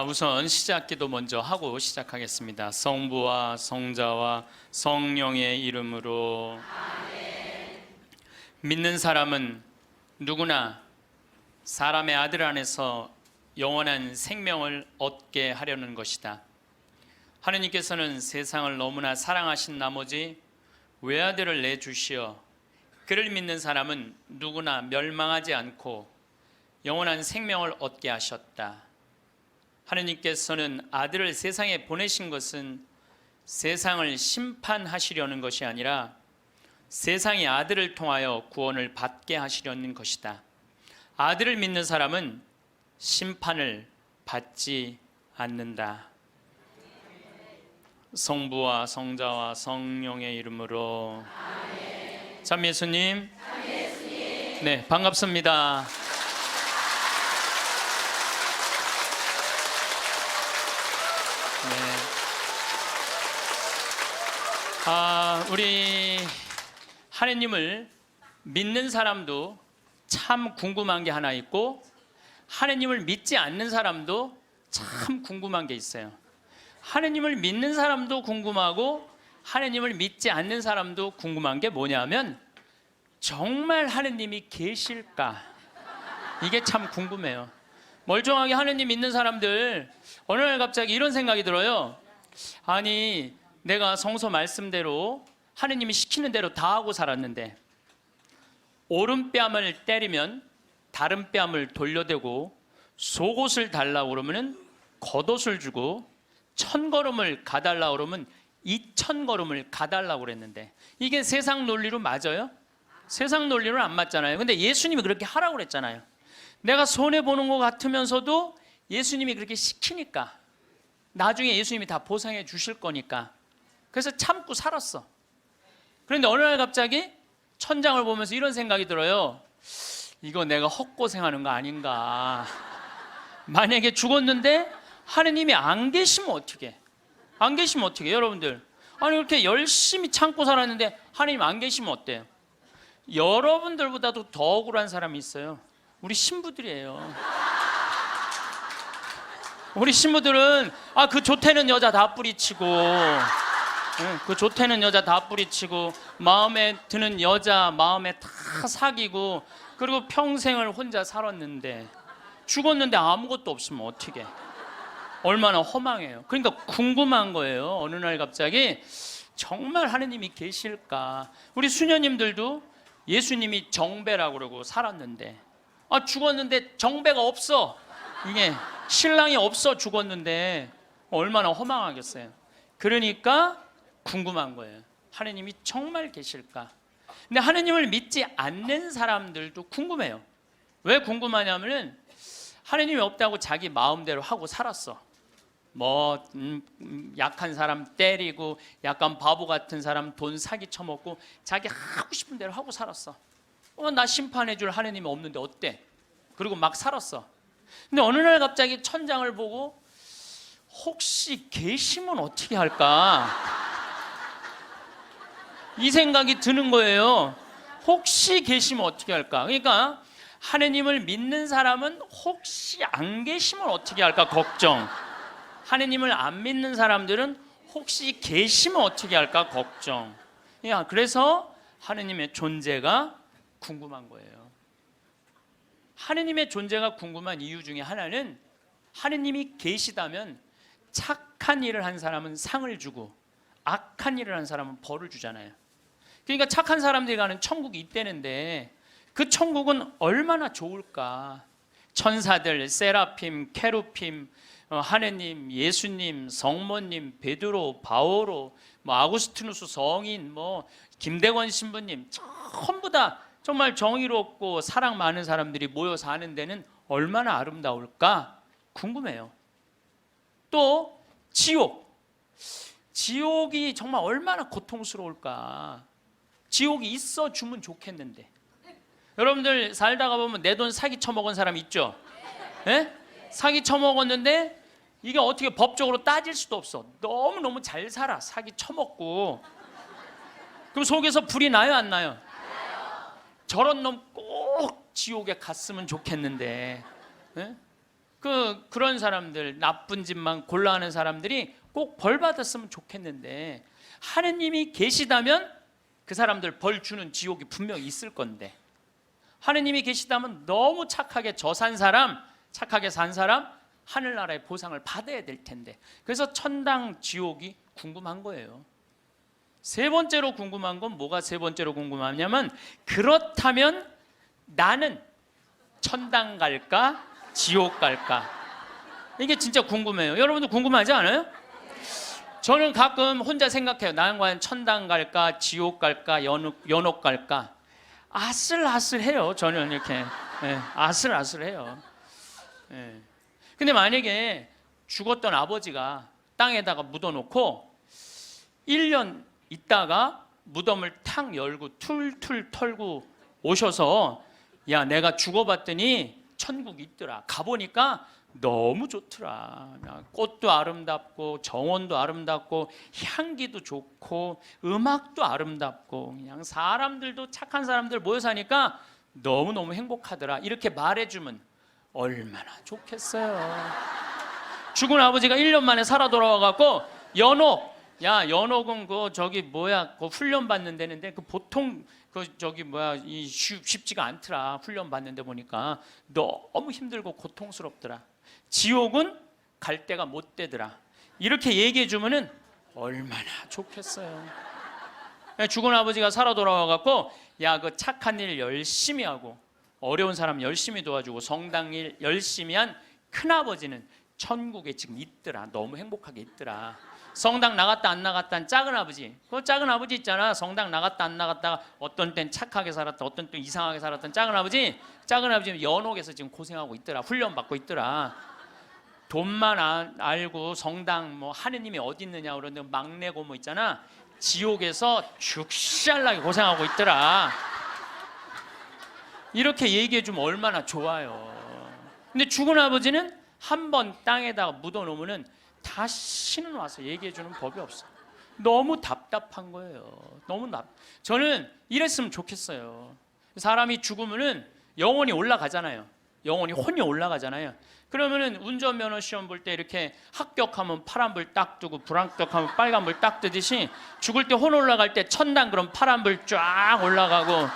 우선 시작기도 먼저 하고 시작하겠습니다. 성부와 성자와 성령의 이름으로. 아멘. 믿는 사람은 누구나 사람의 아들 안에서 영원한 생명을 얻게 하려는 것이다. 하느님께서는 세상을 너무나 사랑하신 나머지 외아들을 내주시어 그를 믿는 사람은 누구나 멸망하지 않고 영원한 생명을 얻게 하셨다. 하느님께서는 아들을 세상에 보내신 것은 세상을 심판하시려는 것이 아니라 세상이 아들을 통하여 구원을 받게 하시려는 것이다. 아들을 믿는 사람은 심판을 받지 않는다. 성부와 성자와 성령의 이름으로. 아멘. 참 예수님. 네, 반갑습니다. 우리 하느님을 믿는 사람도 참 궁금한 게 하나 있고, 하느님을 믿지 않는 사람도 참 궁금한 게 있어요. 하느님을 믿는 사람도 궁금하고 하느님을 믿지 않는 사람도 궁금한 게 뭐냐면, 정말 하느님이 계실까? 이게 참 궁금해요. 멀쩡하게 하느님 믿는 사람들 어느 날 갑자기 이런 생각이 들어요. 아니, 내가 성서 말씀대로 하느님이 시키는 대로 다 하고 살았는데 오른뺨을 때리면 다른 뺨을 돌려대고 속옷을 달라고 그러면 겉옷을 주고 1000걸음을 가달라고 그러면 2000걸음을 가달라고 그랬는데 이게 세상 논리로 맞아요? 세상 논리로는 안 맞잖아요. 근데 예수님이 그렇게 하라고 그랬잖아요. 내가 손해보는 것 같으면서도 예수님이 그렇게 시키니까 나중에 예수님이 다 보상해 주실 거니까 그래서 참고 살았어. 그런데 어느 날 갑자기 천장을 보면서 이런 생각이 들어요. 이거 내가 헛고생하는 거 아닌가. 만약에 죽었는데 하느님이 안 계시면 어떻게? 안 계시면 어떻게? 여러분들, 아니 그렇게 열심히 참고 살았는데 하느님 안 계시면 어때요? 여러분들보다도 더 억울한 사람이 있어요. 우리 신부들이에요. 우리 신부들은 그 좋대는 여자 다 뿌리치고, 그 좋대는 여자 다 뿌리치고 마음에 드는 여자 마음에 다 사귀고 그리고 평생을 혼자 살았는데 죽었는데 아무것도 없으면 어떻게? 얼마나 허망해요. 그러니까 궁금한 거예요. 어느 날 갑자기 정말 하느님이 계실까? 우리 수녀님들도 예수님이 정배라고 그러고 살았는데 죽었는데 정배가 없어. 이게 신랑이 없어 죽었는데 얼마나 허망하겠어요. 그러니까 궁금한 거예요. 하느님이 정말 계실까? 근데 하느님을 믿지 않는 사람들도 궁금해요. 왜 궁금하냐면은 하느님이 없다고 자기 마음대로 하고 살았어. 약한 사람 때리고 약간 바보 같은 사람 돈 사기 쳐먹고 자기 하고 싶은 대로 하고 살았어. 나 심판해 줄 하느님이 없는데 어때? 그리고 막 살았어. 근데 어느 날 갑자기 천장을 보고 혹시 계시면 어떻게 할까? 이 생각이 드는 거예요. 혹시 계시면 어떻게 할까? 그러니까 하느님을 믿는 사람은 혹시 안 계시면 어떻게 할까 걱정. 하느님을 안 믿는 사람들은 혹시 계시면 어떻게 할까 걱정. 그래서 하느님의 존재가 궁금한 거예요. 하느님의 존재가 궁금한 이유 중에 하나는 하느님이 계시다면 착한 일을 한 사람은 상을 주고 악한 일을 한 사람은 벌을 주잖아요. 그러니까 착한 사람들이 가는 천국이 있다는데 그 천국은 얼마나 좋을까. 천사들, 세라핌, 케루핌, 하느님, 예수님, 성모님, 베드로, 바오로, 아구스티누스 성인, 김대건 신부님 전부 다 정말 정의롭고 사랑 많은 사람들이 모여 사는 데는 얼마나 아름다울까 궁금해요. 또 지옥이 정말 얼마나 고통스러울까. 지옥이 있어 주면 좋겠는데. 여러분들 살다가 보면 내 돈 사기 쳐먹은 사람 있죠? 네? 사기 쳐먹었는데 이게 어떻게 법적으로 따질 수도 없어. 너무너무 잘 살아. 사기 쳐먹고. 그럼 속에서 불이 나요 안 나요? 저런 놈 꼭 지옥에 갔으면 좋겠는데. 네? 그런 사람들, 나쁜 짓만 골라하는 사람들이 꼭 벌 받았으면 좋겠는데, 하느님이 계시다면 그 사람들 벌 주는 지옥이 분명히 있을 건데, 하느님이 계시다면 너무 착하게 산 사람 하늘나라의 보상을 받아야 될 텐데, 그래서 천당 지옥이 궁금한 거예요. 세 번째로 궁금한 건 뭐가 세 번째로 궁금하냐면, 그렇다면 나는 천당 갈까 지옥 갈까? 이게 진짜 궁금해요. 여러분도 궁금하지 않아요? 저는 가끔 혼자 생각해요. 나는 과연 천당 갈까 지옥 갈까 연옥 갈까? 아슬아슬해요. 저는 이렇게 아슬아슬해요. 근데 만약에 죽었던 아버지가 땅에다가 묻어놓고 1년 있다가 무덤을 탁 열고 툴툴 털고 오셔서, 야, 내가 죽어봤더니 천국이 있더라. 가보니까 너무 좋더라. 꽃도 아름답고 정원도 아름답고 향기도 좋고 음악도 아름답고 그냥 사람들도 착한 사람들 모여 사니까 너무너무 행복하더라. 이렇게 말해주면 얼마나 좋겠어요. 죽은 아버지가 1년 만에 살아 돌아와갖고 연옥, 야, 연옥은 그 훈련 받는 데는데 보통 쉽지가 않더라. 훈련 받는데 보니까 너무 힘들고 고통스럽더라. 지옥은 갈 데가 못 되더라. 이렇게 얘기해 주면은 얼마나 좋겠어요. 죽은 아버지가 살아 돌아와갖고, 야, 그 착한 일 열심히 하고 어려운 사람 열심히 도와주고 성당 일 열심히 한 큰아버지는 천국에 지금 있더라. 너무 행복하게 있더라. 성당 나갔다 안 나갔다 한 작은 아버지, 그 작은 아버지 있잖아. 성당 나갔다 안 나갔다가 어떤 땐 착하게 살았다, 어떤 땐 이상하게 살았던 작은 아버지는 연옥에서 지금 고생하고 있더라. 훈련 받고 있더라. 돈만 알고 성당 하느님이 어디 있느냐 그러는데 막내 고모 있잖아. 지옥에서 죽살나게 고생하고 있더라. 이렇게 얘기해 주면 얼마나 좋아요. 근데 죽은 아버지는 한번 땅에다가 묻어놓으면은 다시는 와서 얘기해 주는 법이 없어. 너무 답답한 거예요. 저는 이랬으면 좋겠어요. 사람이 죽으면은 영혼이 올라가잖아요. 영혼이 혼이 올라가잖아요. 그러면은 운전면허 시험 볼 때 이렇게 합격하면 파란불 딱 뜨고 불합격하면 빨간불 딱 뜨듯이, 죽을 때 혼 올라갈 때 천당 그럼 파란불 쫙 올라가고,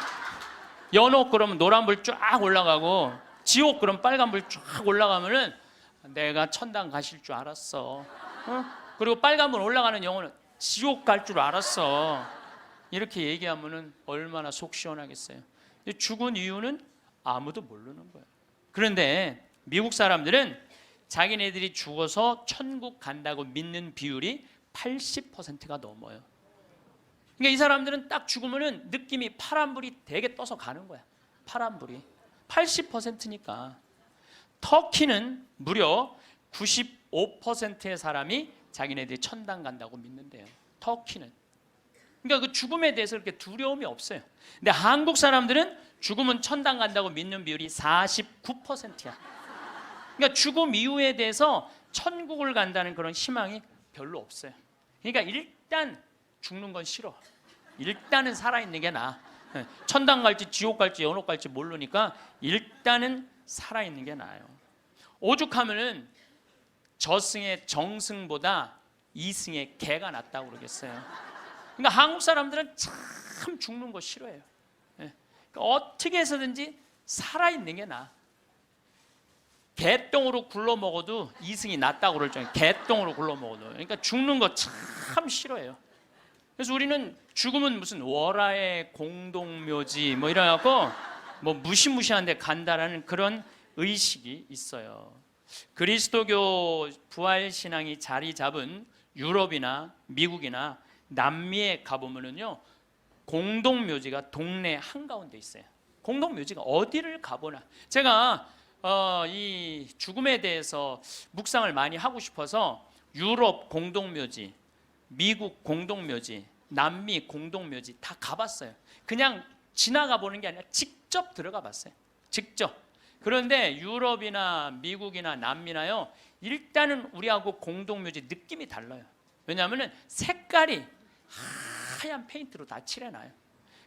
연옥 그러면 노란불 쫙 올라가고, 지옥 그럼 빨간불 쫙 올라가면은 내가 천당 가실 줄 알았어. 그리고 빨간불 올라가는 영혼은 지옥 갈 줄 알았어. 이렇게 얘기하면은 얼마나 속 시원하겠어요. 죽은 이유는 아무도 모르는 거예요. 그런데 미국 사람들은 자기네들이 죽어서 천국 간다고 믿는 비율이 80%가 넘어요. 그러니까 이 사람들은 딱 죽으면은 느낌이 파란불이 되게 떠서 가는 거야. 파란불이 80%니까. 터키는 무려 95%의 사람이 자기네들이 천당 간다고 믿는데요. 터키는. 그러니까 그 죽음에 대해서 그렇게 두려움이 없어요. 근데 한국 사람들은 죽으면 천당 간다고 믿는 비율이 49%야. 그러니까 죽음 이후에 대해서 천국을 간다는 그런 희망이 별로 없어요. 그러니까 일단 죽는 건 싫어. 일단은 살아있는 게 나아. 천당 갈지 지옥 갈지 연옥 갈지 모르니까 일단은 살아있는 게 나아요. 오죽하면은 저승의 정승보다 이승의 개가 낫다고 그러겠어요. 그러니까 한국 사람들은 참 죽는 거 싫어해요. 그러니까 어떻게 해서든지 살아있는 게 나아. 개똥으로 굴러 먹어도 이승이 낫다고 그럴 정도로, 개똥으로 굴러 먹어도. 그러니까 죽는 거 참 싫어해요. 그래서 우리는 죽으면 무슨 월화의 공동묘지 이래갖고 무시무시한 데 간다라는 그런 의식이 있어요. 그리스도교 부활신앙이 자리 잡은 유럽이나 미국이나 남미에 가보면은요, 공동묘지가 동네 한가운데 있어요. 공동묘지가 어디를 가보나. 제가 이 죽음에 대해서 묵상을 많이 하고 싶어서 유럽 공동묘지, 미국 공동묘지, 남미 공동묘지 다 가봤어요. 그냥 지나가 보는 게 아니라 직접 들어가 봤어요. 직접. 그런데 유럽이나 미국이나 남미나요, 일단은 우리하고 공동묘지 느낌이 달라요. 왜냐하면 색깔이 하얀 페인트로 다 칠해놔요.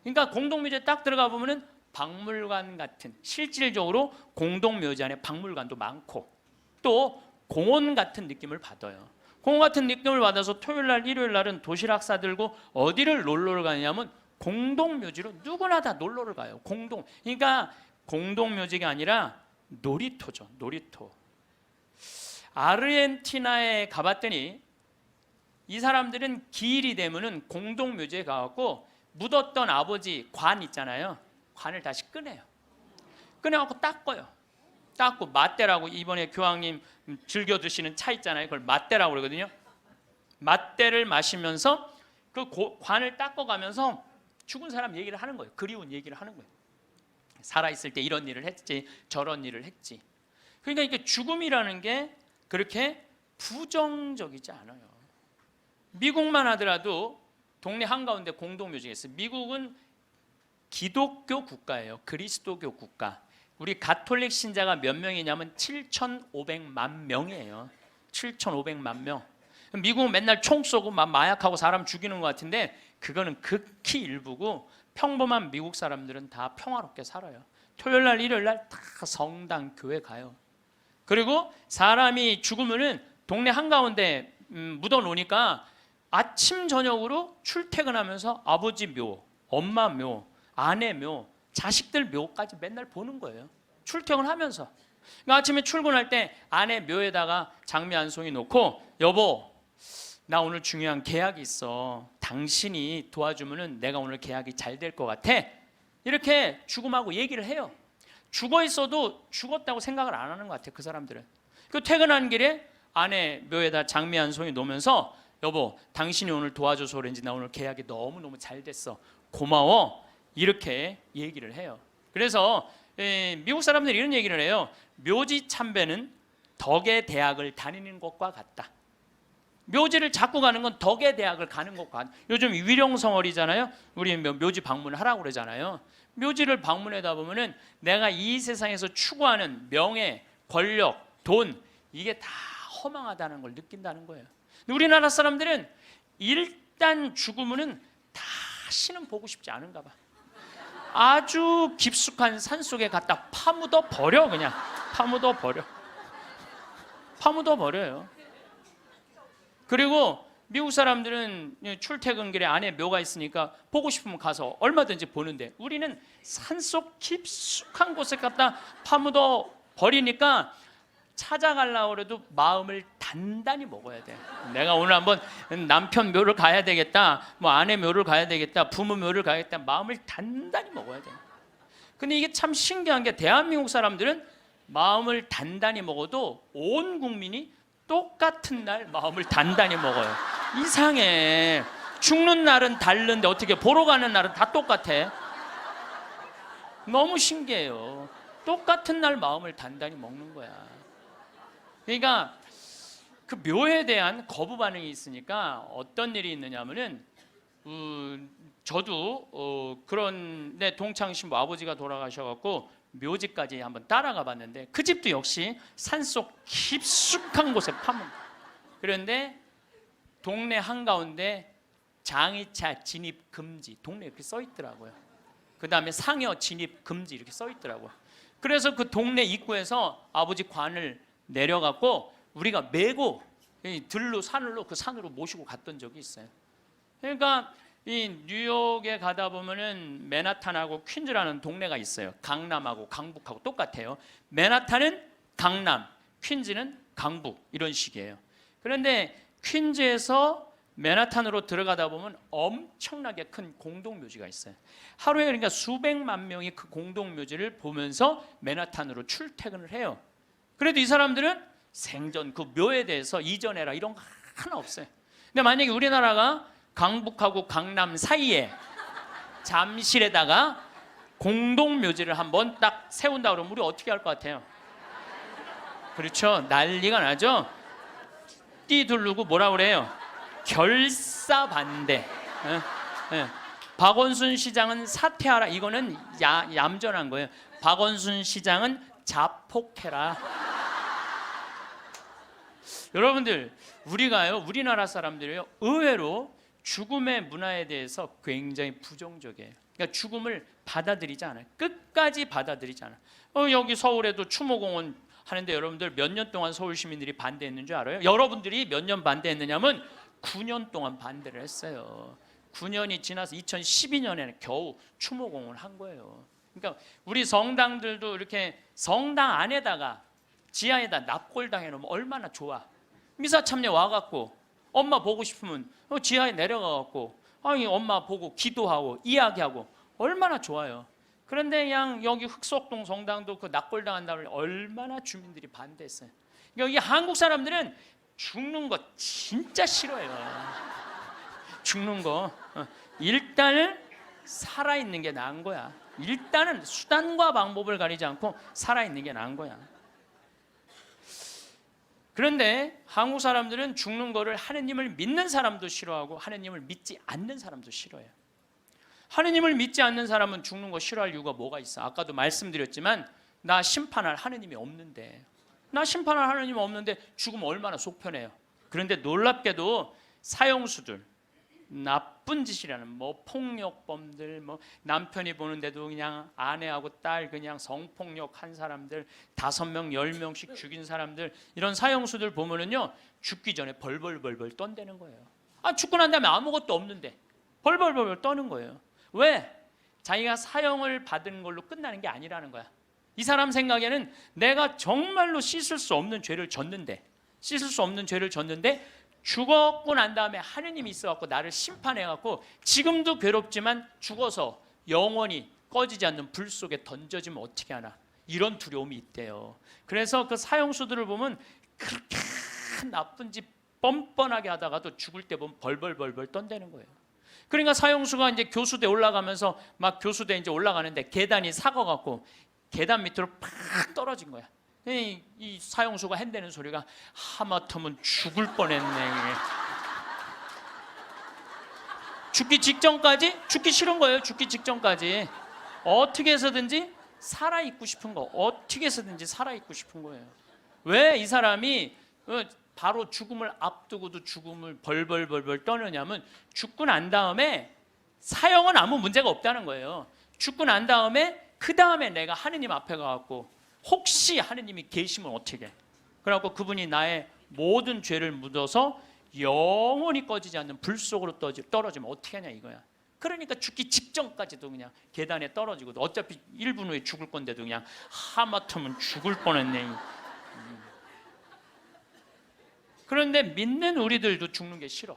그러니까 공동묘지에 딱 들어가 보면은 박물관 같은, 실질적으로 공동묘지 안에 박물관도 많고, 또 공원 같은 느낌을 받아요. 공원 같은 느낌을 받아서 토요일 날, 일요일 날은 도시락 싸들고 어디를 놀러를 가냐면 공동묘지로 누구나 다 놀러를 가요. 그러니까 공동묘지가 아니라 놀이터죠. 놀이터. 아르헨티나에 가봤더니 이 사람들은 기일이 되면은 공동묘지에 가갖고 묻었던 아버지 관 있잖아요. 관을 다시 꺼내요. 꺼내갖고 닦아요. 닦고 맞대라고, 이번에 교황님 즐겨 드시는 차 있잖아요. 그걸 맞대라고 그러거든요. 맞대를 마시면서 그 관을 닦아가면서 죽은 사람 얘기를 하는 거예요. 그리운 얘기를 하는 거예요. 살아있을 때 이런 일을 했지, 저런 일을 했지. 그러니까 이게 죽음이라는 게 그렇게 부정적이지 않아요. 미국만 하더라도 동네 한가운데 공동묘지가 있어요. 미국은 기독교 국가예요. 그리스도교 국가. 우리 가톨릭 신자가 몇 명이냐면 7,500만 명이에요. 7,500만 명. 미국은 맨날 총 쏘고 막 마약하고 사람 죽이는 것 같은데 그거는 극히 일부고 평범한 미국 사람들은 다 평화롭게 살아요. 토요일 날, 일요일 날 다 성당, 교회 가요. 그리고 사람이 죽으면은 동네 한가운데 묻어 놓으니까 아침 저녁으로 출퇴근하면서 아버지 묘, 엄마 묘, 아내 묘, 자식들 묘까지 맨날 보는 거예요. 출퇴근하면서. 그러니까 아침에 출근할 때 아내 묘에다가 장미 한 송이 놓고, 여보, 나 오늘 중요한 계약이 있어. 당신이 도와주면은 내가 오늘 계약이 잘 될 것 같아. 이렇게 죽음하고 얘기를 해요. 죽어 있어도 죽었다고 생각을 안 하는 것 같아요. 그 사람들은. 그 퇴근하는 길에 아내 묘에다 장미 한 송이 놓으면서, 여보, 당신이 오늘 도와줘서 그런지 나 오늘 계약이 너무너무 잘 됐어. 고마워. 이렇게 얘기를 해요. 그래서 미국 사람들이 이런 얘기를 해요. 묘지 참배는 덕의 대학을 다니는 것과 같다. 묘지를 자꾸 가는 건 덕의 대학을 가는 것과 같다. 요즘 위령성월이잖아요. 우리 묘지 방문을 하라고 그러잖아요. 묘지를 방문하다 보면은 내가 이 세상에서 추구하는 명예, 권력, 돈, 이게 다 허망하다는 걸 느낀다는 거예요. 우리나라 사람들은 일단 죽으면은 다시는 보고 싶지 않은가 봐. 아주 깊숙한 산속에 갖다 파묻어 버려. 그냥 파묻어 버려요. 그리고 미국 사람들은 출퇴근길에 안에 묘가 있으니까 보고 싶으면 가서 얼마든지 보는데, 우리는 산속 깊숙한 곳에 갖다 파묻어 버리니까 찾아가려고 해도 마음을 단단히 먹어야 돼. 내가 오늘 한번 남편 묘를 가야 되겠다, 뭐 아내 묘를 가야 되겠다, 부모 묘를 가야겠다, 마음을 단단히 먹어야 돼. 근데 이게 참 신기한 게, 대한민국 사람들은 마음을 단단히 먹어도 온 국민이 똑같은 날 마음을 단단히 먹어요. 이상해. 죽는 날은 다른데 어떻게 보러 가는 날은 다 똑같아. 너무 신기해요. 똑같은 날 마음을 단단히 먹는 거야. 그러니까 그 묘에 대한 거부 반응이 있으니까 어떤 일이 있느냐면은 저도 그런데 동창신부 아버지가 돌아가셔갖고 묘지까지 한번 따라가 봤는데 그 집도 역시 산속 깊숙한 곳에 파문. 그런데 동네 한가운데 장의차 진입 금지, 동네에 이렇게 써 있더라고요. 그 다음에 상여 진입 금지 이렇게 써 있더라고요. 그래서 그 동네 입구에서 아버지 관을 내려갖고 우리가 메고 들로 산으로 그 산으로 모시고 갔던 적이 있어요. 그러니까 이 뉴욕에 가다 보면은 맨하탄하고 퀸즈라는 동네가 있어요. 강남하고 강북하고 똑같아요. 맨하탄은 강남, 퀸즈는 강북, 이런 식이에요. 그런데 퀸즈에서 맨하탄으로 들어가다 보면 엄청나게 큰 공동묘지가 있어요. 하루에 그러니까 수백만 명이 그 공동묘지를 보면서 맨하탄으로 출퇴근을 해요. 그래도 이 사람들은 생전 그 묘에 대해서 이전해라 이런 거 하나 없어요. 근데 만약에 우리나라가 강북하고 강남 사이에 잠실에다가 공동묘지를 한번 딱 세운다 그러면 우리 어떻게 할 것 같아요? 그렇죠. 난리가 나죠. 띠 두르고 뭐라 그래요? 결사반대. 박원순 시장은 사퇴하라. 이거는 얌전한 거예요. 박원순 시장은 자폭해라. 여러분들, 우리나라 사람들이요, 의외로 죽음의 문화에 대해서 굉장히 부정적이에요. 그러니까 죽음을 받아들이지 않아요. 끝까지 받아들이지 않아요. 여기 서울에도 추모공원 하는데 여러분들 몇 년 동안 서울 시민들이 반대했는 줄 알아요? 여러분들이 몇 년 반대했느냐면 9년 동안 반대를 했어요. 9년이 지나서 2012년에는 겨우 추모공을 한 거예요. 그러니까 우리 성당들도 이렇게 성당 안에다가 지하에다 납골당 해놓으면 얼마나 좋아. 미사 참여 와갖고 엄마 보고 싶으면 지하에 내려가갖고 아니 엄마 보고 기도하고 이야기하고 얼마나 좋아요. 그런데 그냥 여기 흑석동 성당도 그 납골당한다고 얼마나 주민들이 반대했어요. 그러니까 여기 한국 사람들은 죽는 거 진짜 싫어해요. 죽는 거 일단은 살아있는 게 나은 거야. 일단은 수단과 방법을 가리지 않고 살아있는 게 나은 거야. 그런데 한국 사람들은 죽는 거를 하느님을 믿는 사람도 싫어하고 하느님을 믿지 않는 사람도 싫어해요. 하느님을 믿지 않는 사람은 죽는 거 싫어할 이유가 뭐가 있어? 아까도 말씀드렸지만 나 심판할 하느님이 없는데, 나 심판할 하느님이 없는데 죽으면 얼마나 속 편해요. 그런데 놀랍게도 사형수들, 나쁜 짓이라는 뭐 폭력범들, 뭐 남편이 보는데도 그냥 아내하고 딸 그냥 성폭력한 사람들, 5명 10명씩 죽인 사람들, 이런 사형수들 보면은요 죽기 전에 벌벌벌벌 떤다는 거예요. 아, 죽고 난 다음에 아무것도 없는데 벌벌벌벌 떠는 거예요. 왜? 자기가 사형을 받은 걸로 끝나는 게 아니라는 거야. 이 사람 생각에는 내가 정말로 씻을 수 없는 죄를 졌는데, 죽었고 난 다음에 하느님이 있어갖고 나를 심판해갖고 지금도 괴롭지만 죽어서 영원히 꺼지지 않는 불 속에 던져지면 어떻게 하나, 이런 두려움이 있대요. 그래서 그 사형수들을 보면 그렇게 나쁜 짓 뻔뻔하게 하다가도 죽을 때 보면 벌벌벌벌 떤다는 거예요. 그러니까 사형수가 이제 교수대 올라가면서 막 교수대 이제 올라가는데 계단이 삭아갖고 계단 밑으로 팍 떨어진 거야. 이 사형수가 핸대는 소리가 하마터면 죽을 뻔했네. 죽기 직전까지 죽기 싫은 거예요. 죽기 직전까지 어떻게 해서든지 살아있고 싶은 거, 어떻게 해서든지 살아있고 싶은 거예요. 왜 이 사람이 바로 죽음을 앞두고도 죽음을 벌벌벌벌 떠느냐면, 죽고 난 다음에 사형은 아무 문제가 없다는 거예요. 죽고 난 다음에 그 다음에 내가 하느님 앞에 가갖고 혹시 하느님이 계시면 어떻게 해? 그래갖고 그분이 나의 모든 죄를 묻어서 영원히 꺼지지 않는 불 속으로 떨어지면 어떻게 하냐 이거야. 그러니까 죽기 직전까지도 그냥 계단에 떨어지고, 어차피 1분 후에 죽을 건데도 그냥 하마터면 죽을 뻔했네. 그런데 믿는 우리들도 죽는 게 싫어.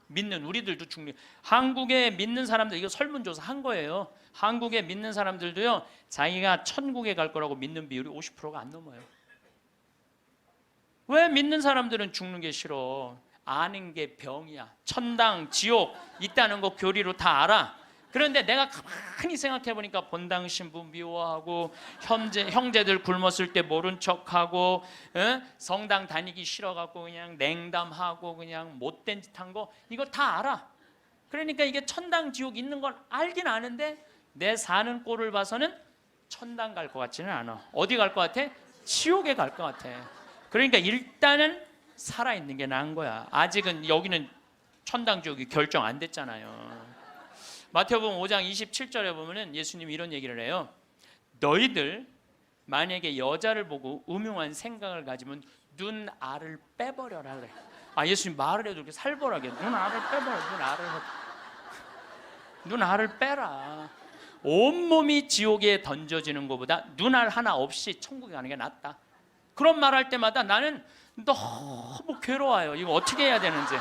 믿는 우리들도 죽는. 한국에 믿는 사람들, 이거 설문조사 한 거예요. 한국에 믿는 사람들도요 자기가 천국에 갈 거라고 믿는 비율이 50%가 안 넘어요. 왜? 믿는 사람들은 죽는 게 싫어. 아는 게 병이야. 천당, 지옥 있다는 거 교리로 다 알아. 그런데 내가 가만히 생각해 보니까 본당 신부 미워하고, 형제들 굶었을 때 모른 척하고, 성당 다니기 싫어갖고 그냥 냉담하고 그냥 못된 짓 한 거, 이거 다 알아. 그러니까 이게 천당 지옥 있는 건 알긴 아는데 내 사는 꼴을 봐서는 천당 갈 것 같지는 않아. 어디 갈 것 같아? 지옥에 갈 것 같아. 그러니까 일단은 살아있는 게 나은 거야. 아직은 여기는 천당 지옥이 결정 안 됐잖아요. 마태복음 5장 27절에 보면은 예수님이 이런 얘기를 해요. 너희들 만약에 여자를 보고 음흉한 생각을 가지면 눈알을 빼버려라 그래. 아, 예수님 말을 해도 이렇게 살벌하게 눈알을 빼버려. 눈알을 빼라. 온몸이 지옥에 던져지는 것보다 눈알 하나 없이 천국에 가는 게 낫다. 그런 말할 때마다 나는 너무 괴로워요. 이거 어떻게 해야 되는지.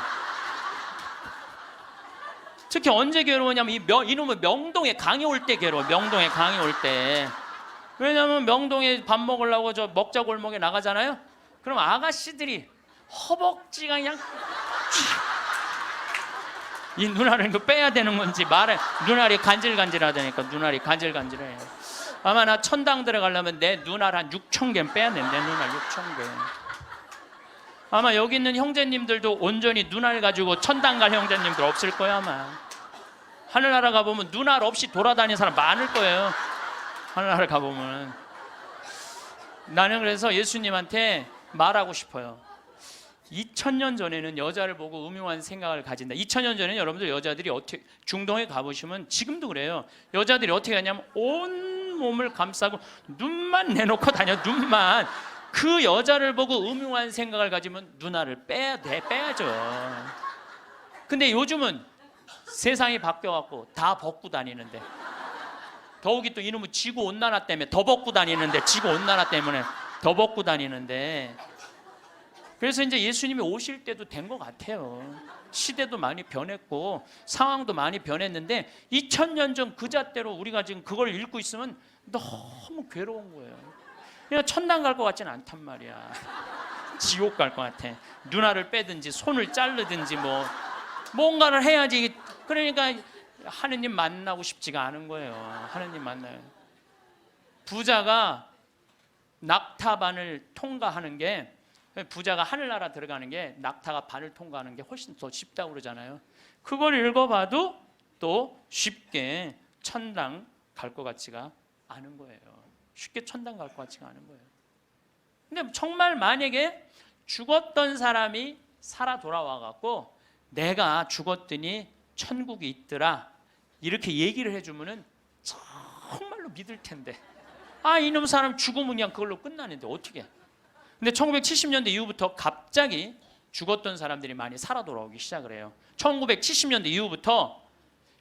특히 언제 괴로우냐면 이놈의 명동에 강의 올 때 괴로워. 명동에 강의 올 때. 왜냐하면 명동에 밥 먹으려고 저 먹자골목에 나가잖아요. 그럼 아가씨들이 허벅지가 그냥 이 눈알을 이거 빼야 되는 건지 말해. 눈알이 간질간질하다니까. 눈알이 간질간질해. 아마 나 천당 들어가려면 내 눈알 한 6,000개는 빼야 돼. 내 눈알 6,000개. 아마 여기 있는 형제님들도 온전히 눈알 가지고 천당 갈 형제님들 없을 거야 아마. 하늘나라 가보면 눈알 없이 돌아다니는 사람 많을 거예요. 하늘나라 가보면. 나는 그래서 예수님한테 말하고 싶어요. 2000년 전에는 여자를 보고 음흉한 생각을 가진다. 2000년 전에는 여러분들 여자들이 어떻게, 중동에 가보시면 지금도 그래요. 여자들이 어떻게 하냐면 온 몸을 감싸고 눈만 내놓고 다녀. 눈만. 그 여자를 보고 음흉한 생각을 가지면 누나를 빼야죠. 근데 요즘은 세상이 바뀌어갖고 다 벗고 다니는데, 더욱이 또 이놈의 지구온난화 때문에 더 벗고 다니는데, 지구온난화 때문에 더 벗고 다니는데, 그래서 이제 예수님이 오실 때도 된 것 같아요. 시대도 많이 변했고 상황도 많이 변했는데 2000년 전 그 잣대로 우리가 지금 그걸 읽고 있으면 너무 괴로운 거예요. 그냥 천당 갈 것 같지는 않단 말이야. 지옥 갈 것 같아. 누나를 빼든지 손을 자르든지 뭐 뭔가를 해야지. 그러니까 하느님 만나고 싶지가 않은 거예요. 하느님 만나요. 부자가 낙타반을 통과하는 게, 부자가 하늘나라 들어가는 게 낙타가 반을 통과하는 게 훨씬 더 쉽다고 그러잖아요. 그걸 읽어봐도 또 쉽게 천당 갈 것 같지가 않은 거예요. 쉽게 천당 갈 것 같지가 않은 거예요. 근데 정말 만약에 죽었던 사람이 살아 돌아와 갖고 내가 죽었더니 천국이 있더라 이렇게 얘기를 해주면은 정말로 믿을 텐데, 아 이놈 사람 죽으면 그냥 그걸로 끝나는데 어떻게. 근데 1970년대 이후부터 갑자기 죽었던 사람들이 많이 살아 돌아오기 시작을 해요. 1970년대 이후부터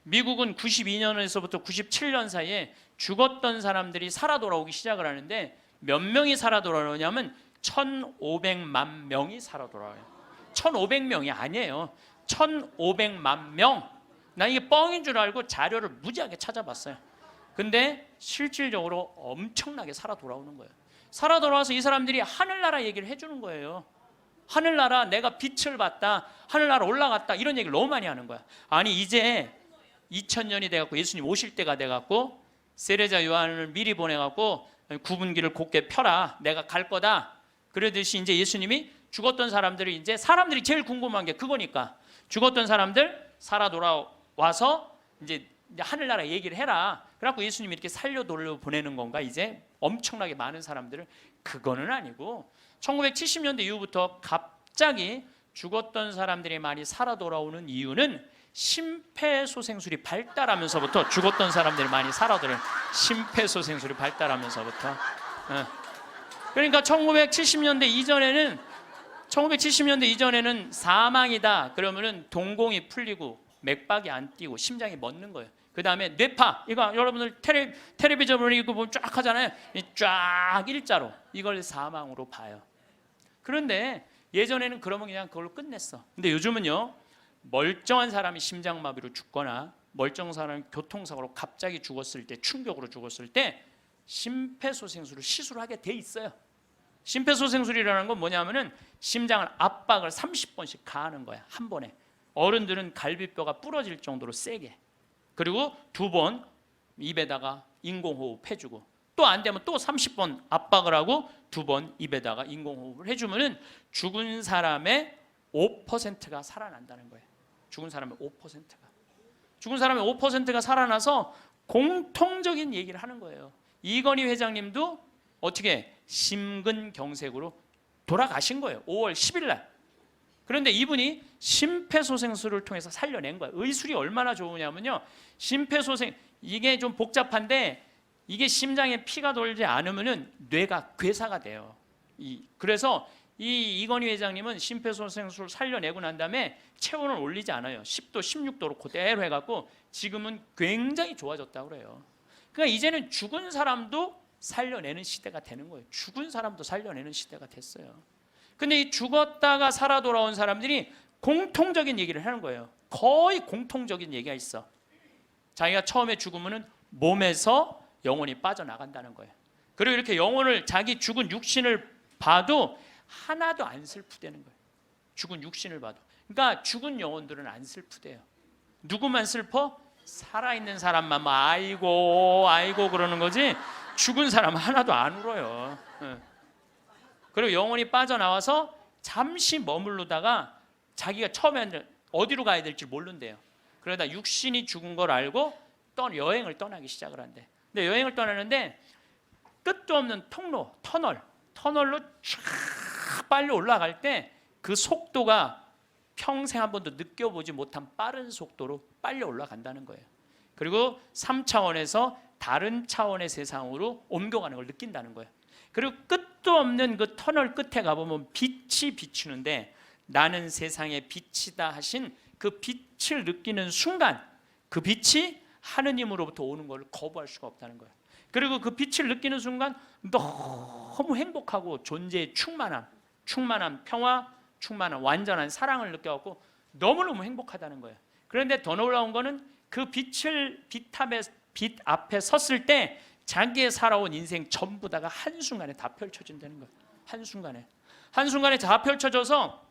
미국은 92년에서부터 97년 사이에 죽었던 사람들이 살아 돌아오기 시작을 하는데, 몇 명이 살아 돌아오냐면 1,500만 명이 살아 돌아와요. 1,500명이 아니에요. 1,500만 명. 나 이게 뻥인 줄 알고 자료를 무지하게 찾아봤어요. 근데 실질적으로 엄청나게 살아 돌아오는 거예요. 살아 돌아와서 이 사람들이 하늘나라 얘기를 해주는 거예요. 하늘나라 내가 빛을 봤다, 하늘나라 올라갔다, 이런 얘기를 너무 많이 하는 거야. 아니 이제 2000년이 돼갖고 예수님 오실 때가 돼갖고 세례자 요한을 미리 보내갖고 구분기를 곧게 펴라, 내가 갈 거다. 그러듯이 이제 예수님이 죽었던 사람들이, 이제 사람들이 제일 궁금한 게 그거니까 죽었던 사람들 살아 돌아와서 이제 하늘나라 얘기를 해라. 그래갖고 예수님이 이렇게 살려 돌려 보내는 건가 이제 엄청나게 많은 사람들을. 그거는 아니고 1970년대 이후부터 갑자기 죽었던 사람들이 많이 살아 돌아오는 이유는 심폐소생술이 발달하면서부터 죽었던 사람들이 많이 살아 돌아오는, 심폐소생술이 발달하면서부터. 그러니까 1970년대 이전에는 사망이다 그러면은 동공이 풀리고 맥박이 안 뛰고 심장이 멎는 거예요. 그 다음에 뇌파, 이거 여러분들 텔레비전을 이거 보면 쫙 하잖아요. 쫙 일자로, 이걸 사망으로 봐요. 그런데 예전에는 그러면 그냥 그걸로 끝냈어. 근데 요즘은요, 멀쩡한 사람이 심장마비로 죽거나 멀쩡한 사람이 교통사고로 갑자기 죽었을 때, 충격으로 죽었을 때 심폐소생술을 시술을 하게 돼 있어요. 심폐소생술이라는 건 뭐냐면은 심장을 압박을 30번씩 가하는 거야, 한 번에. 어른들은 갈비뼈가 부러질 정도로 세게. 그리고 2번 입에다가 인공호흡 해주고, 또 안 되면 또 30번 압박을 하고 2번 입에다가 인공호흡을 해주면은 죽은 사람의 5%가 살아난다는 거예요. 죽은 사람의 5%가 살아나서 공통적인 얘기를 하는 거예요. 이건희 회장님도 어떻게 심근경색으로 돌아가신 거예요. 5월 10일 날. 그런데 이분이 심폐소생술을 통해서 살려낸 거예요. 의술이 얼마나 좋으냐면요, 심폐소생, 이게 좀 복잡한데 이게 심장에 피가 돌지 않으면은 뇌가 괴사가 돼요. 그래서 이건희 회장님은 심폐소생술 살려내고 난 다음에 체온을 올리지 않아요. 10도, 16도로 그대로 해갖고 지금은 굉장히 좋아졌다고 그래요. 그러니까 이제는 죽은 사람도 살려내는 시대가 되는 거예요. 죽은 사람도 살려내는 시대가 됐어요. 근데 이 죽었다가 살아 돌아온 사람들이 공통적인 얘기를 하는 거예요. 거의 공통적인 얘기가 있어. 자기가 처음에 죽으면은 몸에서 영혼이 빠져나간다는 거예요. 그리고 이렇게 영혼을, 자기 죽은 육신을 봐도 하나도 안 슬프대는 거예요. 죽은 육신을 봐도. 그러니까 죽은 영혼들은 안 슬프대요. 누구만 슬퍼? 살아있는 사람만 뭐 아이고 아이고 그러는 거지, 죽은 사람 하나도 안 울어요. 그리고 영혼이 빠져나와서 잠시 머무르다가 자기가 처음에 어디로 가야 될지 모른대요. 그러다 육신이 죽은 걸 알고 여행을 떠나기 시작을 한대. 근데 여행을 떠나는데 끝도 없는 통로, 터널로 쫙 빨리 올라갈 때 그 속도가 평생 한 번도 느껴보지 못한 빠른 속도로 빨리 올라간다는 거예요. 그리고 3차원에서 다른 차원의 세상으로 옮겨가는 걸 느낀다는 거예요. 그리고 끝도 없는 그 터널 끝에 가보면 빛이 비추는데 나는 세상의 빛이다 하신 그 빛을 느끼는 순간 그 빛이 하느님으로부터 오는 걸 거부할 수가 없다는 거예요. 그리고 그 빛을 느끼는 순간 너무 행복하고 존재의 충만함, 평화, 충만함, 완전한 사랑을 느껴갖고 너무너무 행복하다는 거예요. 그런데 더 놀라운 거는 그 빛 앞에 섰을 때 자기의 살아온 인생 전부 다가 한순간에 다 펼쳐진다는 거예요. 한순간에 다 펼쳐져서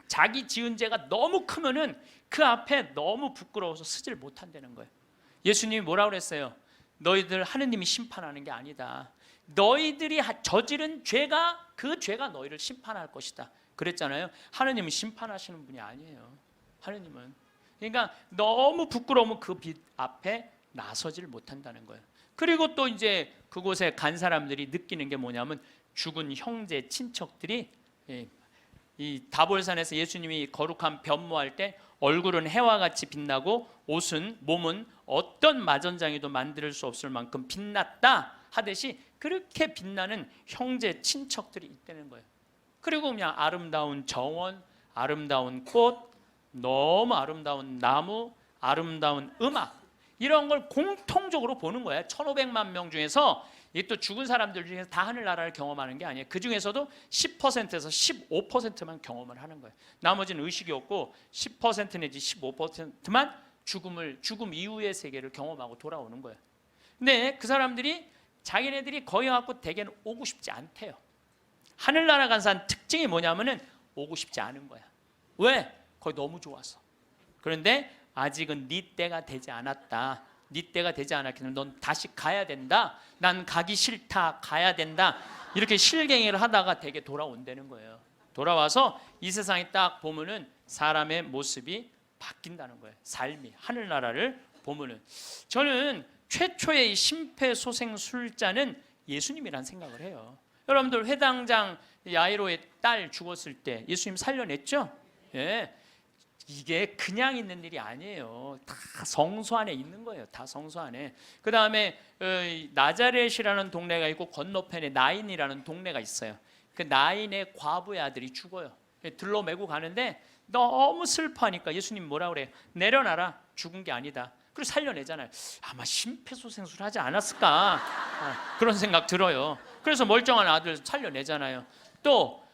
자기 지은 죄가 너무 크면은 그 앞에 너무 부끄러워서 서질 못한다는 거예요. 예수님이 뭐라고 그랬어요? 너희들 하느님이 심판하는 게 아니다. 너희들이 저지른 죄가 그 죄가 너희를 심판할 것이다. 그랬잖아요. 하느님은 심판하시는 분이 아니에요. 하느님은. 그러니까 너무 부끄러우면 그 빛 앞에 나서질 못한다는 거예요. 그리고 또 이제 그곳에 간 사람들이 느끼는 게 뭐냐면 죽은 형제 친척들이 이 다볼산에서 예수님이 거룩한 변모할 때 얼굴은 해와 같이 빛나고 몸은 어떤 마전장이도 만들 수 없을 만큼 빛났다 하듯이 그렇게 빛나는 형제 친척들이 있다는 거예요. 그리고 그냥 아름다운 정원, 아름다운 꽃, 너무 아름다운 나무, 아름다운 음악 이런 걸 공통적으로 보는 거예요. 1,500만 명 중에서 이게 또 죽은 사람들 중에서 다 하늘나라를 경험하는 게 아니에요. 그 중에서도 10%에서 15%만 경험을 하는 거예요. 나머지는 의식이 없고 10% 내지 15%만 죽음 이후의 세계를 경험하고 돌아오는 거예요. 근데 그 사람들이 자기네들이 거기 갖고 대개는 오고 싶지 않대요. 하늘나라 간 사람 특징이 뭐냐면은 오고 싶지 않은 거야. 왜? 거기 너무 좋아서. 그런데 아직은 네 때가 되지 않았다. 네 때가 되지 않았기 때문에 넌 다시 가야 된다. 난 가기 싫다. 가야 된다. 이렇게 실갱이를 하다가 되게 돌아온다는 거예요. 돌아와서 이 세상에 딱 보면은 사람의 모습이 바뀐다는 거예요. 삶이 하늘나라를 보면은 저는 최초의 심폐소생술자는 예수님이라는 생각을 해요. 여러분들 회당장 야이로의 딸 죽었을 때 예수님 살려냈죠? 예. 이게 그냥 있는 일이 아니에요. 다 성소 안에 있는 거예요. 다 성소 안에. 그 다음에 나자렛이라는 동네가 있고 건너편에 나인이라는 동네가 있어요. 그 나인의 과부의 아들이 죽어요. 들로 메고 가는데 너무 슬퍼하니까 예수님 뭐라 그래요? 내려놔라. 죽은 게 아니다. 그리고 살려내잖아요. 아마 심폐소생술 하지 않았을까 그런 생각 들어요. 그래서 멀쩡한 아들 살려내잖아요. 또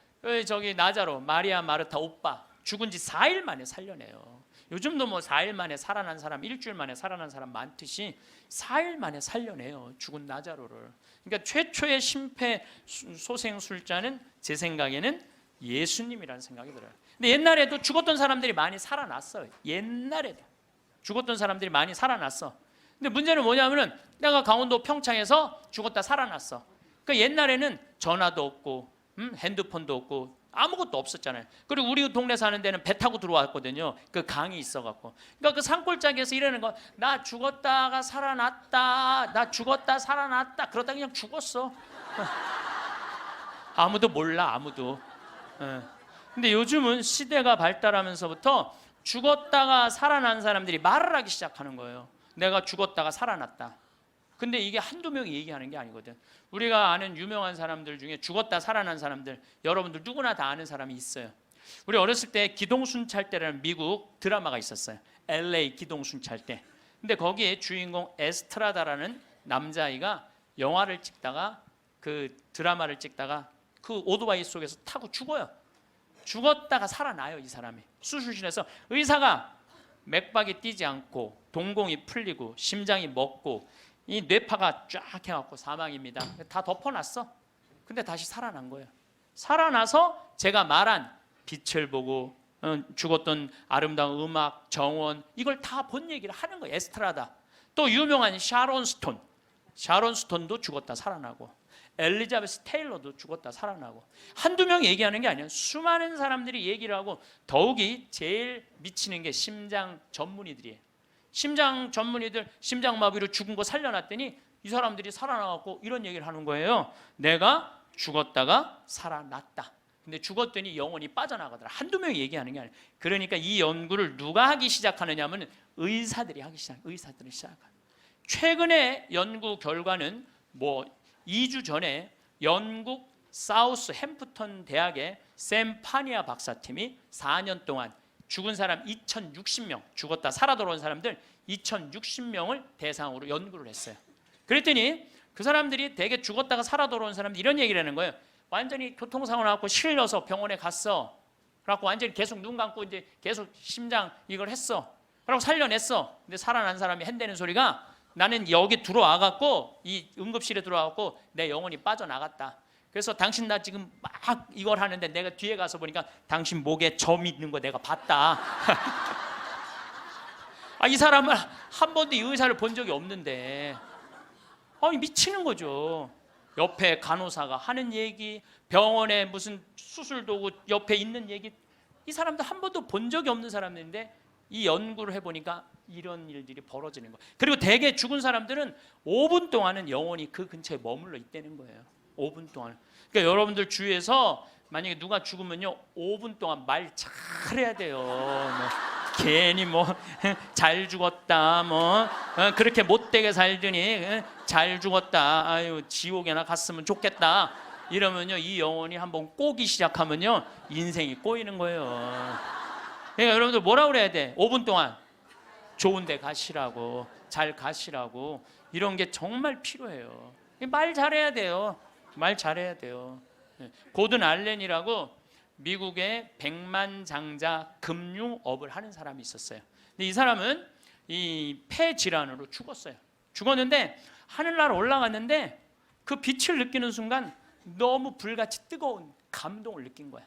저기 나자로 마리아 마르타 오빠 죽은 지 4일 만에 살려내요. 요즘도 뭐 4일 만에 살아난 사람, 일주일 만에 살아난 사람 많듯이 4일 만에 살려내요. 죽은 나자로를. 그러니까 최초의 심폐소생술자는 제 생각에는 예수님이라는 생각이 들어요. 근데 옛날에도 죽었던 사람들이 많이 살아났어요. 옛날에도 죽었던 사람들이 많이 살아났어. 근데 문제는 뭐냐면은 내가 강원도 평창에서 죽었다 살아났어. 그러니까 옛날에는 전화도 없고 핸드폰도 없고 아무것도 없었잖아요. 그리고 우리 동네 사는 데는 배 타고 들어왔거든요. 그 강이 있어갖고. 그러니까 그 산골짜기에서 이러는 거, 나 죽었다가 살아났다, 나 죽었다 살아났다. 그러다 그냥 죽었어. 아무도 몰라, 아무도. 근데 요즘은 시대가 발달하면서부터 죽었다가 살아난 사람들이 말을 하기 시작하는 거예요. 내가 죽었다가 살아났다. 근데 이게 한두 명이 얘기하는 게 아니거든. 우리가 아는 유명한 사람들 중에 죽었다 살아난 사람들, 여러분들 누구나 다 아는 사람이 있어요. 우리 어렸을 때 기동순찰대라는 미국 드라마가 있었어요. LA 기동순찰대. 근데 거기에 주인공 에스트라다라는 남자아이가 영화를 찍다가 그 드라마를 찍다가 그 오토바이 속에서 타고 죽어요. 죽었다가 살아나요. 이 사람이 수술실에서 의사가 맥박이 뛰지 않고 동공이 풀리고 심장이 멎고 이 뇌파가 쫙 해갖고 사망입니다. 다 덮어놨어. 근데 다시 살아난 거예요. 살아나서 제가 말한 빛을 보고 죽었던 아름다운 음악, 정원 이걸 다 본 얘기를 하는 거예요. 에스트라다. 또 유명한 샤론 스톤도 죽었다 살아나고 엘리자베스 테일러도 죽었다 살아나고 한두 명 얘기하는 게 아니에요. 수많은 사람들이 얘기를 하고 더욱이 제일 미치는 게 심장 전문의들이에요. 심장 전문의들 심장마비로 죽은 거 살려놨더니 이 사람들이 살아나갖고 이런 얘기를 하는 거예요. 내가 죽었다가 살아났다. 근데 죽었더니 영혼이 빠져나가더라. 한두 명이 얘기하는 게 아니에요. 그러니까 이 연구를 누가 하기 시작하느냐 하면 의사들이 하기 시작해요. 의사들이 시작해요. 최근에 연구 결과는 뭐 2주 전에 영국 사우스 햄프턴 대학의 샘 파니아 박사팀이 4년 동안 죽은 사람 2060명, 죽었다 살아 돌아온 사람들 2060명을 대상으로 연구를 했어요. 그랬더니 그 사람들이 대개 죽었다가 살아 돌아온 사람들 이런 얘기를 하는 거예요. 완전히 교통사고 나고 실려서 병원에 갔어. 그래갖고 완전히 계속 눈 감고 이제 계속 심장 이걸 했어. 그러고 살려냈어. 근데 살아난 사람이 핸대는 소리가 나는 여기 들어와갖고 이 응급실에 들어와갖고 내 영혼이 빠져나갔다. 그래서 당신 나 지금 막 이걸 하는데 내가 뒤에 가서 보니까 당신 목에 점 있는 거 내가 봤다. 이 사람은 한 번도 이 의사를 본 적이 없는데 미치는 거죠. 옆에 간호사가 하는 얘기, 병원에 무슨 수술 도구 옆에 있는 얘기, 이 사람들 한 번도 본 적이 없는 사람인데 이 연구를 해보니까 이런 일들이 벌어지는 거예요. 그리고 대개 죽은 사람들은 5분 동안은 영원히 그 근처에 머물러 있다는 거예요. 5분 동안. 그러니까 여러분들 주위에서 만약에 누가 죽으면요 5분 동안 말 잘해야 돼요. 괜히 잘 죽었다 그렇게 못되게 살더니 잘 죽었다, 아유 지옥에나 갔으면 좋겠다 이러면요 이 영혼이 한번 꼬기 시작하면요 인생이 꼬이는 거예요. 그러니까 여러분들 뭐라 그래야 돼? 5분 동안 좋은 데 가시라고, 잘 가시라고, 이런 게 정말 필요해요. 말 잘해야 돼요. 말 잘해야 돼요. 고든 알렌이라고 미국의 백만장자 금융업을 하는 사람이 있었어요. 근데 이 사람은 이 폐 질환으로 죽었어요. 죽었는데 하늘나라 올라갔는데 그 빛을 느끼는 순간 너무 불같이 뜨거운 감동을 느낀 거야.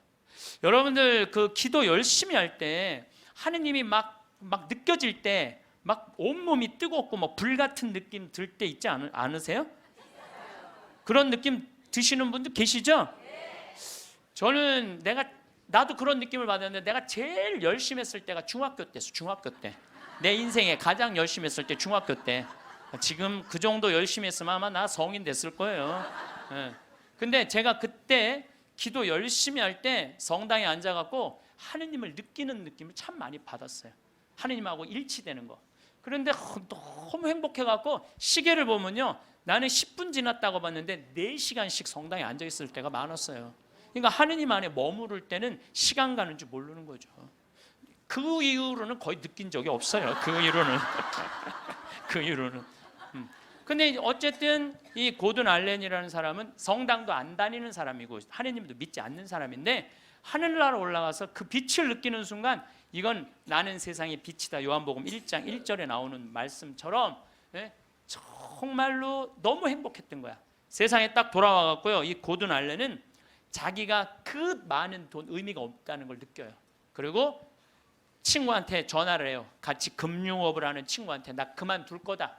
여러분들 그 기도 열심히 할 때 하느님이 막 느껴질 때 막 온몸이 뜨겁고 불 같은 느낌 들 때 있지 않으세요? 그런 느낌 드시는 분들 계시죠? 저는 나도 그런 느낌을 받았는데 내가 제일 열심히 했을 때가 중학교 때였어. 중학교 때. 내 인생에 가장 열심히 했을 때 중학교 때. 지금 그 정도 열심히 했으면 아마 나 성인 됐을 거예요. 근데 제가 그때 기도 열심히 할 때 성당에 앉아갖고 하느님을 느끼는 느낌을 참 많이 받았어요. 하느님하고 일치되는 거. 그런데 너무 행복해갖고 시계를 보면요 나는 10분 지났다고 봤는데 4시간씩 성당에 앉아있을 때가 많았어요. 그러니까 하느님 안에 머무를 때는 시간 가는 줄 모르는 거죠. 그 이후로는 거의 느낀 적이 없어요. 그 이후로는. 그 이후로는. 근데 어쨌든 이 고든 알렌이라는 사람은 성당도 안 다니는 사람이고 하느님도 믿지 않는 사람인데 하늘나라 올라가서 그 빛을 느끼는 순간 이건 나는 세상의 빛이다. 요한복음 1장 1절에 나오는 말씀처럼 정말로 너무 행복했던 거야. 세상에 딱 돌아와갖고요 이 고든 알렌은 자기가 그 많은 돈 의미가 없다는 걸 느껴요. 그리고 친구한테 전화를 해요. 같이 금융업을 하는 친구한테 나 그만둘 거다.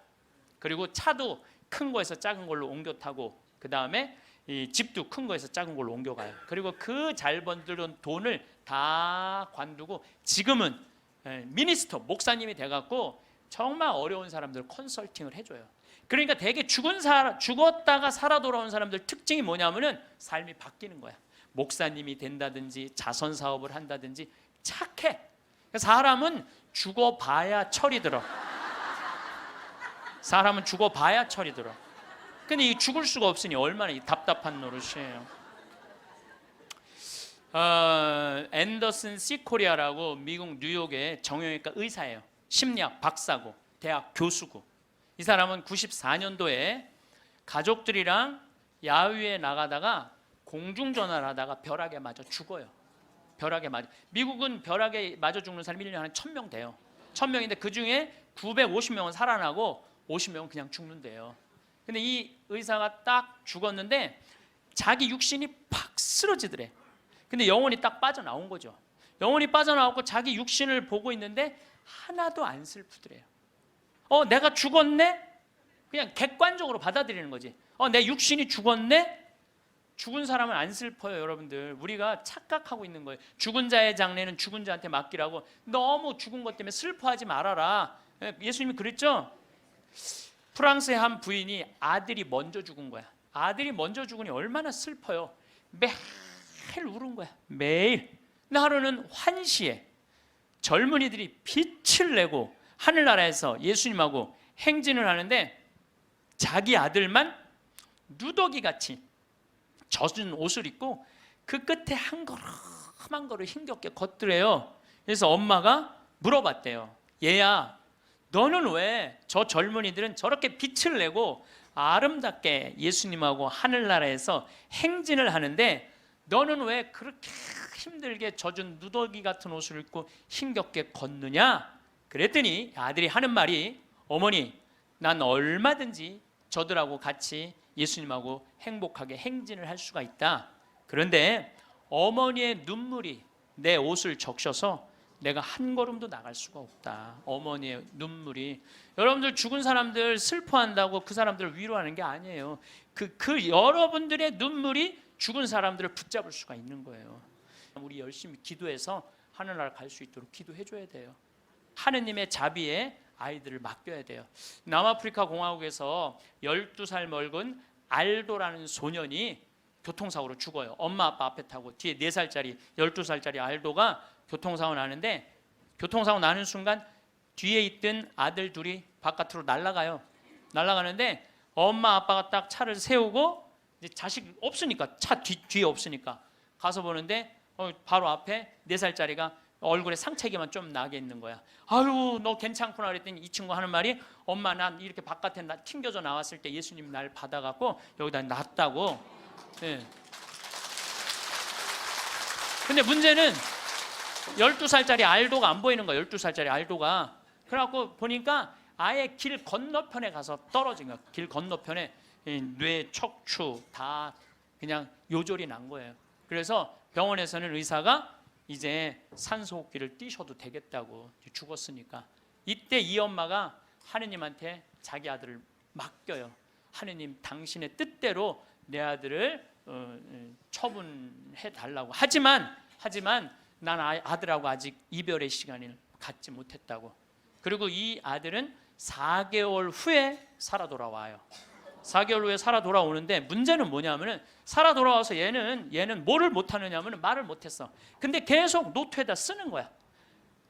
그리고 차도 큰 거에서 작은 걸로 옮겨 타고 그 다음에 이 집도 큰 거에서 작은 걸로 옮겨가요. 그리고 그 잘 번들은 돈을 다 관두고 지금은 미니스터 목사님이 돼갖고 정말 어려운 사람들 컨설팅을 해줘요. 그러니까 되게 죽었다가 살아 돌아온 사람들 특징이 뭐냐면은 삶이 바뀌는 거야. 목사님이 된다든지 자선 사업을 한다든지 착해. 사람은 죽어봐야 철이 들어. 사람은 죽어봐야 철이 들어. 근데 이 죽을 수가 없으니 얼마나 이 답답한 노릇이에요. 앤더슨 시코리아라고 미국 뉴욕의 정형외과 의사예요. 심리학 박사고 대학 교수고. 이 사람은 94년도에 가족들이랑 야외에 나가다가 공중전화를 하다가 벼락에 맞아 죽어요. 벼락에 맞아. 미국은 벼락에 맞아 죽는 사람이 1년에 한 1000명 돼요. 1000명인데 그중에 950명은 살아나고 50명은 그냥 죽는데요. 근데 이 의사가 딱 죽었는데 자기 육신이 팍 쓰러지더래. 근데 영혼이 딱 빠져나온 거죠. 영혼이 빠져나오고 자기 육신을 보고 있는데 하나도 안 슬프더래요. 내가 죽었네? 그냥 객관적으로 받아들이는 거지. 내 육신이 죽었네? 죽은 사람은 안 슬퍼요, 여러분들. 우리가 착각하고 있는 거예요. 죽은 자의 장례는 죽은 자한테 맡기라고. 너무 죽은 것 때문에 슬퍼하지 말아라. 예수님이 그랬죠? 프랑스의 한 부인이 아들이 먼저 죽은 거야. 아들이 먼저 죽으니 얼마나 슬퍼요. 매일 울은 거야. 매일. 근데 하루는 환시에 젊은이들이 빛을 내고 하늘나라에서 예수님하고 행진을 하는데 자기 아들만 누더기같이 젖은 옷을 입고 그 끝에 한 걸음 한 걸음 힘겹게 걷더래요. 그래서 엄마가 물어봤대요. 얘야, 너는 왜 저 젊은이들은 저렇게 빛을 내고 아름답게 예수님하고 하늘나라에서 행진을 하는데 너는 왜 그렇게 힘들게 젖은 누더기 같은 옷을 입고 힘겹게 걷느냐? 그랬더니 아들이 하는 말이, 어머니, 난 얼마든지 저들하고 같이 예수님하고 행복하게 행진을 할 수가 있다. 그런데 어머니의 눈물이 내 옷을 적셔서 내가 한 걸음도 나갈 수가 없다. 어머니의 눈물이. 여러분들 죽은 사람들 슬퍼한다고 그 사람들을 위로하는 게 아니에요. 그 여러분들의 눈물이 죽은 사람들을 붙잡을 수가 있는 거예요. 우리 열심히 기도해서 하늘나라 갈 수 있도록 기도해 줘야 돼요. 하느님의 자비에 아이들을 맡겨야 돼요. 남아프리카 공화국에서 12살 먹은 알도라는 소년이 교통사고로 죽어요. 엄마 아빠 앞에 타고 뒤에 4살짜리 12살짜리 알도가 교통사고 나는데, 교통사고 나는 순간 뒤에 있던 아들 둘이 바깥으로 날아가요. 날아가는데 엄마 아빠가 딱 차를 세우고, 이제 자식 없으니까, 차 뒤에 없으니까 가서 보는데 바로 앞에 4살짜리가 얼굴에 상처기만 좀 나게 있는 거야. 아유, 너 괜찮구나 그랬더니 이 친구 하는 말이, 엄마 난 이렇게 바깥에 튕겨져 나왔을 때 예수님 날 받아갖고 여기다 놨다고. 네. 근데 문제는 12살짜리 알도가 안 보이는 거야. 12살짜리 알도가. 그래갖고 보니까 아예 길 건너편에 가서 떨어진 거야. 길 건너편에 뇌, 척추 다 그냥 요절이 난 거예요. 그래서 병원에서는 의사가 이제 산소호흡기를 띄셔도 되겠다고, 죽었으니까. 이때 이 엄마가 하느님한테 자기 아들을 맡겨요. 하느님, 당신의 뜻대로 내 아들을 처분해 달라고. 하지만 난 아들하고 아직 이별의 시간을 갖지 못했다고. 그리고 이 아들은 4개월 후에 살아 돌아와요. 4개월 후에 살아 돌아오는데 문제는 뭐냐면은, 살아 돌아와서 얘는 뭐를 못하느냐면 말을 못했어. 근데 계속 노트에다 쓰는 거야.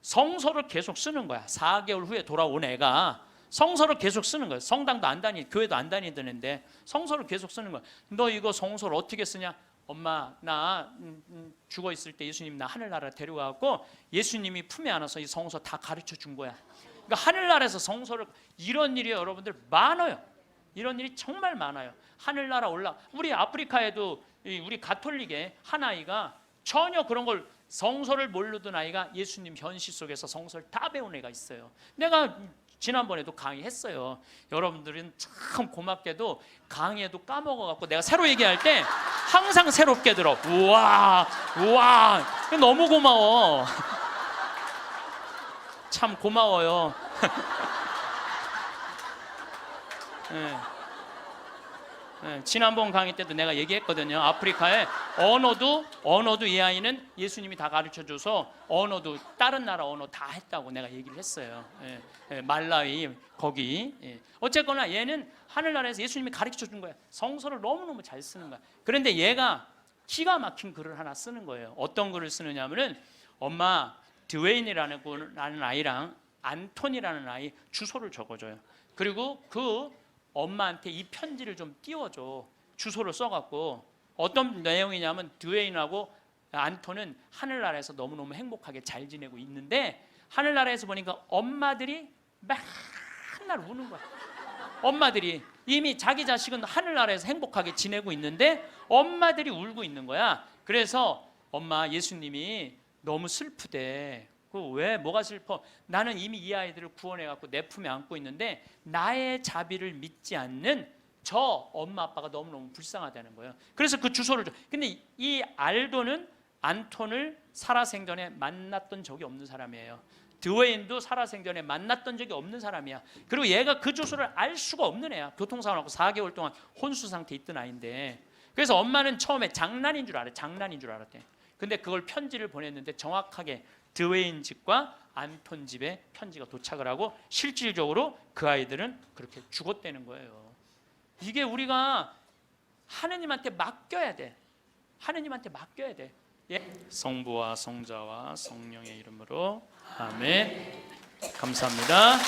성서를 계속 쓰는 거야. 4개월 후에 돌아온 애가 성서를 계속 쓰는 거야. 성당도 안 다니, 교회도 안 다니던 애인데 성서를 계속 쓰는 거야. 너 이거 성서를 어떻게 쓰냐? 엄마, 나 죽어 있을 때 예수님 나 하늘나라 데려가고 예수님이 품에 안아서 이 성서 다 가르쳐 준 거야. 그러니까 하늘나라에서 성서를, 이런 일이 여러분들 많아요. 이런 일이 정말 많아요. 하늘나라 우리 아프리카에도 우리 가톨릭의 한 아이가 전혀 그런 걸, 성서를 모르던 아이가 예수님 현실 속에서 성서를 다 배운 애가 있어요. 내가 지난번에도 강의했어요. 여러분들은 참 고맙게도 강의에도 까먹어갖고 내가 새로 얘기할 때 항상 새롭게 들어. 우와 너무 고마워. 참 고마워요. 네. 지난번 강의 때도 내가 얘기했거든요. 아프리카에 언어도 이 아이는 예수님이 다 가르쳐줘서 언어도 다른 나라 언어 다 했다고 내가 얘기를 했어요. 말라위 거기. 어쨌거나 얘는 하늘나라에서 예수님이 가르쳐준 거야. 성서를 너무너무 잘 쓰는 거야. 그런데 얘가 기가 막힌 글을 하나 쓰는 거예요. 어떤 글을 쓰느냐면은, 엄마, 드웨인이라는 아이랑 안톤이라는 아이 주소를 적어줘요. 그리고 그 엄마한테 이 편지를 좀 띄워줘. 주소를 써갖고. 어떤 내용이냐면, 드웨인하고 안톤은 하늘나라에서 너무너무 행복하게 잘 지내고 있는데, 하늘나라에서 보니까 엄마들이 맨날 우는 거야. 엄마들이 이미 자기 자식은 하늘나라에서 행복하게 지내고 있는데 엄마들이 울고 있는 거야. 그래서 엄마, 예수님이 너무 슬프대. 왜, 뭐가 슬퍼? 나는 이미 이 아이들을 구원해갖고 내 품에 안고 있는데 나의 자비를 믿지 않는 저 엄마 아빠가 너무너무 불쌍하다는 거예요. 그래서 그 주소를 줘. 근데 이 알도는 안톤을 살아생전에 만났던 적이 없는 사람이에요. 드웨인도 살아생전에 만났던 적이 없는 사람이야. 그리고 얘가 그 주소를 알 수가 없는 애야. 교통사고 나고 4개월 동안 혼수 상태에 있던 아이인데. 그래서 엄마는 처음에 장난인 줄 알았대. 근데 그걸 편지를 보냈는데 정확하게 드웨인 집과 안톤 집에 편지가 도착을 하고 실질적으로 그 아이들은 그렇게 죽었다는 거예요. 이게 우리가 하느님한테 맡겨야 돼. 하느님한테 맡겨야 돼. 성부와 성자와 성령의 이름으로 아멘. 감사합니다.